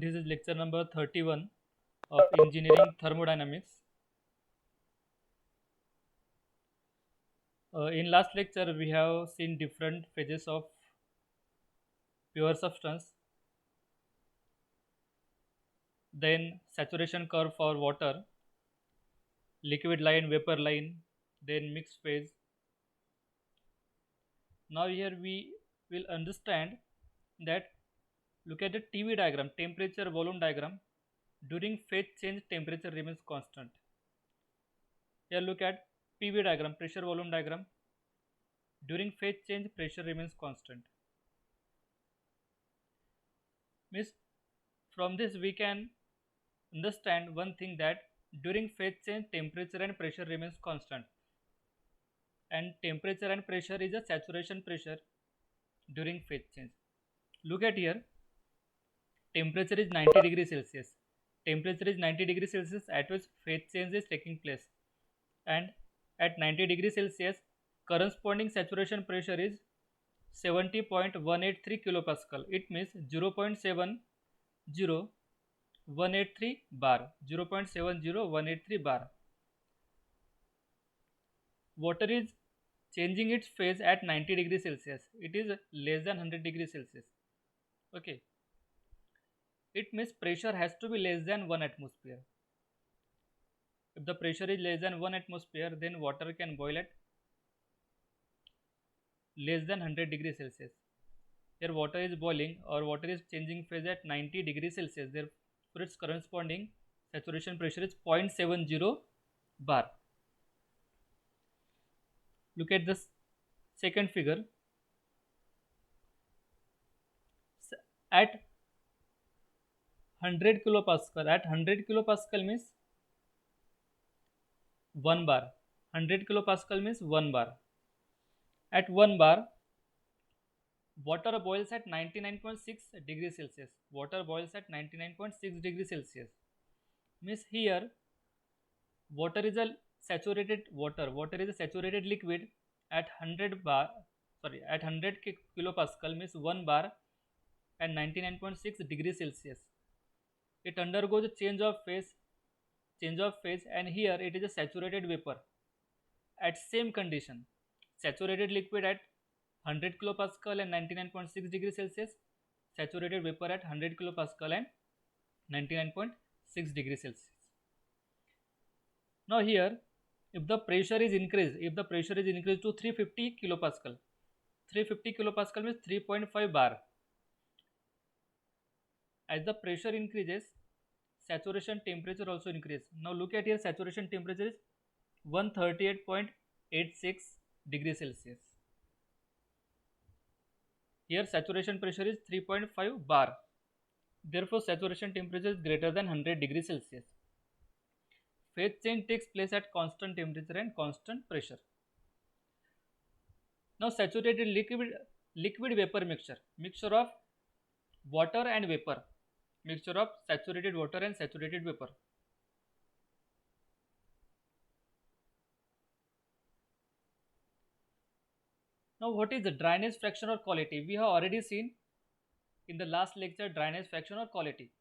This is lecture number 31 of engineering thermodynamics. In last lecture, we have seen different phases of pure substance, then saturation curve for water, liquid line, vapor line, then mixed phase. Now here we will understand that look at the TV diagram, temperature volume diagram. During phase change, temperature remains constant. Here look at PV diagram, pressure volume diagram. During phase change, pressure remains constant. Means from this we can understand one thing, that during phase change temperature and pressure remains constant, and temperature and pressure is a saturation pressure during phase change. Look at here, temperature is 90 degrees Celsius. Temperature is 90 degrees Celsius at which phase change is taking place, and at 90 degrees Celsius corresponding saturation pressure is 70.183 kilopascal. It means 0.70183 bar. 0.70183 bar. Water is changing its phase at 90 degrees Celsius. It is less than 100 degrees Celsius. Okay. It means pressure has to be less than 1 atmosphere. If the pressure is less than 1 atmosphere, then water can boil at less than 100 degrees Celsius. Here water is boiling or water is changing phase at 90 degrees Celsius. Therefore, its corresponding saturation pressure is 0.70 bar. Look at this second figure. At 100 kilopascal means 1 bar. 100 kilopascal means 1 bar. At 1 bar, water boils at 99.6 degrees Celsius. Water boils at 99.6 degrees Celsius. Means here, water is a saturated water. Water is a saturated liquid at 100 kilopascal means 1 bar and 99.6 degrees Celsius. It undergoes a change of phase, and here it is a saturated vapor. At same condition, saturated liquid at 100 kilopascal and 99.6 degrees Celsius, saturated vapor at 100 kilopascal and 99.6 degrees Celsius. Now here, if the pressure is increased to 350 kilopascal, 350 kilopascal means 3.5 bar. As the pressure increases, saturation temperature also increases. Now look at here, saturation temperature is 138.86 degrees Celsius. Here saturation pressure is 3.5 bar. Therefore, saturation temperature is greater than 100 degrees Celsius. Phase change takes place at constant temperature and constant pressure. Now, saturated liquid vapor mixture of water and vapor, mixture of saturated water and saturated vapor. Now, what is the dryness fraction or quality? We have already seen in the last lecture dryness fraction or quality.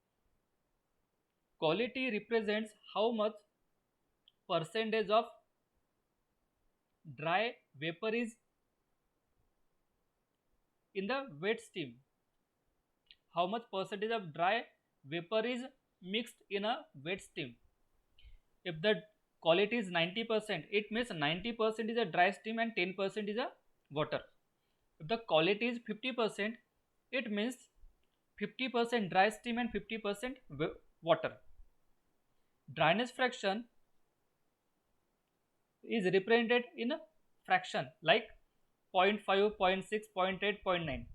Quality represents how much percentage of dry vapor is in the wet steam. How much percentage of dry vapor is mixed in a wet steam. If the quality is 90%, it means 90% is a dry steam and 10% is a water. If the quality is 50%, it means 50% dry steam and 50% water. Dryness fraction is represented in a fraction like 0.5, 0.6, 0.8, 0.9.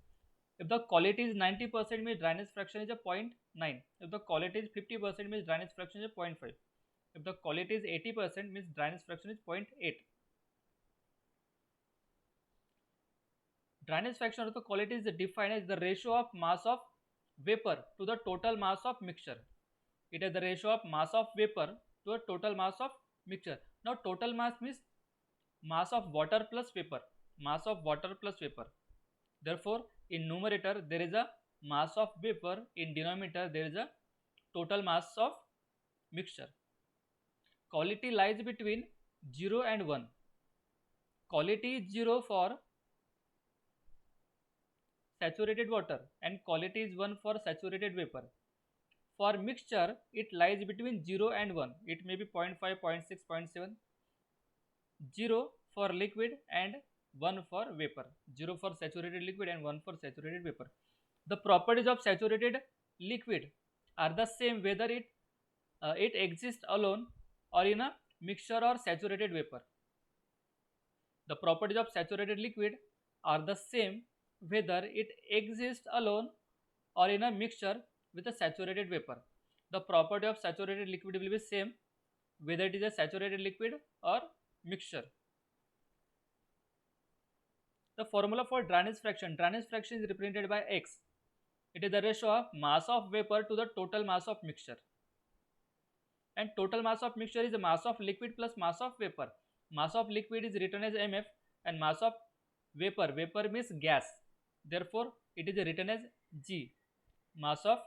If the quality is 90% means dryness fraction is a 0.9. If the quality is 50% means dryness fraction is a 0.5. If the quality is 80% means dryness fraction is 0.8. Dryness fraction of the quality is defined as the ratio of mass of vapor to the total mass of mixture. It is the ratio of mass of vapor to a total mass of mixture. Now total mass means mass of water plus vapor. Mass of water plus vapor. Therefore, in numerator there is a mass of vapor, in denominator there is a total mass of mixture. Quality lies between 0 and 1. Quality is 0 for saturated water and quality is 1 for saturated vapor. For mixture, it lies between 0 and 1. It may be 0.5, 0.6, 0.7. 0 for liquid and 1 for vapor. 0 for saturated liquid and 1 for saturated vapor. The properties of saturated liquid are the same whether it exists alone or in a mixture or saturated vapor. The properties of saturated liquid are the same whether it exists alone or in a mixture with a saturated vapor. The property of saturated liquid will be same whether it is a saturated liquid or mixture. The formula for dryness fraction is represented by X. It is the ratio of mass of vapor to the total mass of mixture. And total mass of mixture is the mass of liquid plus mass of vapor. Mass of liquid is written as mf and mass of vapor means gas. Therefore, it is written as G. Mass of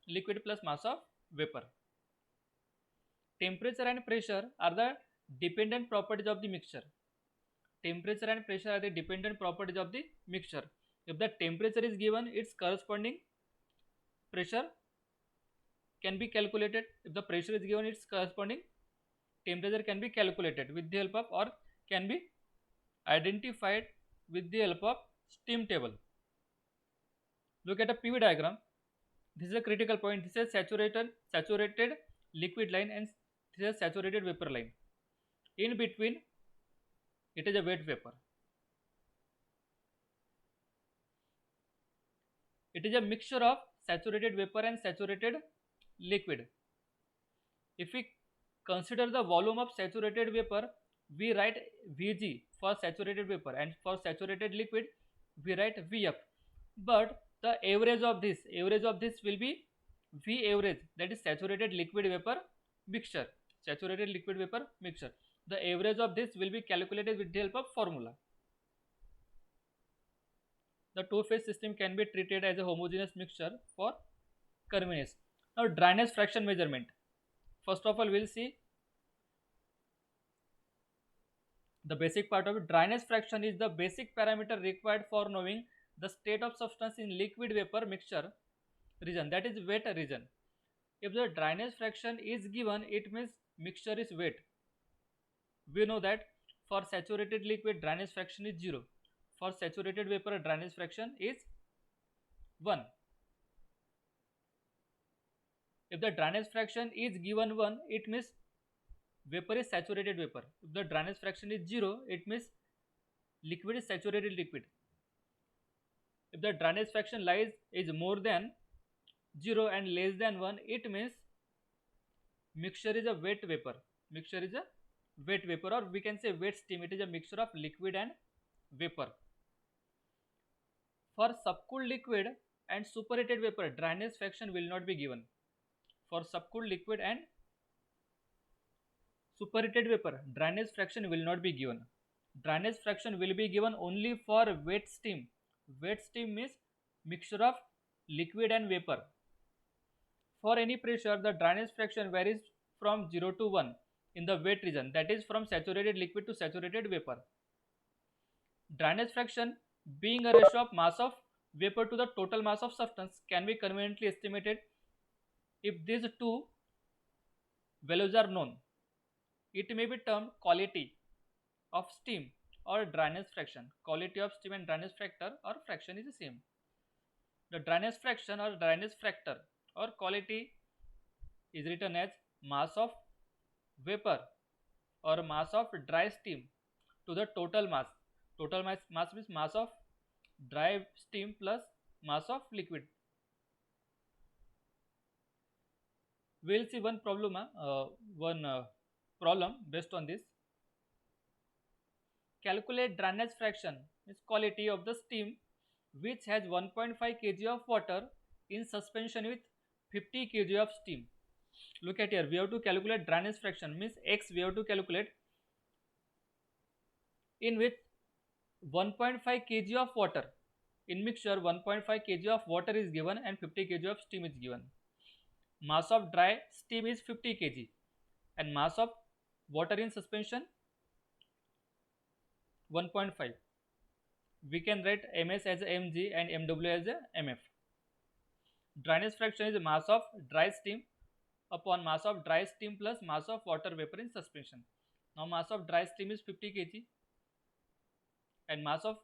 liquid plus mass of vapor. Temperature and pressure are the dependent properties of the mixture. Temperature and pressure are the dependent properties of the mixture. If the temperature is given, its corresponding pressure can be calculated. If the pressure is given, its corresponding temperature can be calculated with the help of or can be identified with the help of steam table. Look at a PV diagram. This is a critical point. This is saturated liquid line and this is a saturated vapor line. In between, it is a wet vapor. It is a mixture of saturated vapor and saturated liquid. If we consider the volume of saturated vapor, we write Vg for saturated vapor and for saturated liquid we write Vf. But the average of this will be V average, that is saturated liquid vapor mixture. Saturated liquid vapor mixture. The average of this will be calculated with the help of formula. The two-phase system can be treated as a homogeneous mixture for convenience. Now, dryness fraction measurement. First of all, we will see the basic part of it. Dryness fraction is the basic parameter required for knowing the state of substance in liquid vapor mixture region, that is wet region. If the dryness fraction is given, it means mixture is wet. We know that for saturated liquid dryness fraction is 0. For saturated vapor dryness fraction is 1. If the dryness fraction is given 1, it means vapor is saturated vapor. If the dryness fraction is 0, it means liquid is saturated liquid. If the dryness fraction is more than 0 and less than 1, it means mixture is a wet vapor. Mixture is a wet vapor, or we can say wet steam. It is a mixture of liquid and vapor. For subcooled liquid and superheated vapor, dryness fraction will not be given. For subcooled liquid and superheated vapor, dryness fraction will not be given. Dryness fraction will be given only for wet steam. Wet steam means mixture of liquid and vapor. For any pressure, the dryness fraction varies from 0 to 1 in the wet region, that is from saturated liquid to saturated vapor. Dryness fraction, being a ratio of mass of vapor to the total mass of substance, can be conveniently estimated if these two values are known. It may be termed quality of steam or dryness fraction. Quality of steam and dryness factor or fraction is the same. The dryness fraction or dryness factor or quality is written as mass of vapor or mass of dry steam to the total mass. Total mass means mass of dry steam plus mass of liquid. We will see one problem based on this. Calculate dryness fraction, means quality of the steam which has 1.5 kg of water in suspension with 50 kg of steam. Look at here, we have to calculate dryness fraction, means X we have to calculate, in which 1.5 kg of water In mixture 1.5 kg of water is given and 50 kg of steam is given. Mass of dry steam is 50 kg and mass of water in suspension 1.5. We can write ms as mg and mw as mf. Dryness fraction is mass of dry steam upon mass of dry steam plus mass of water vapor in suspension. Now mass of dry steam is 50 kg and mass of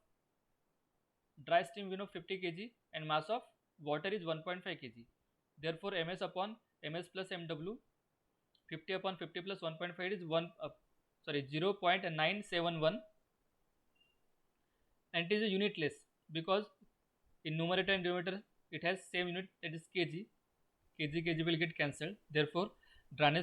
dry steam we know 50 kg and mass of water is 1.5 kg. Therefore ms upon ms plus mw 50 upon 50 plus 1.5 is 0.971, and it is a unitless because in numerator and denominator it has same unit, that is kg. Kg will get cancelled. Therefore dryness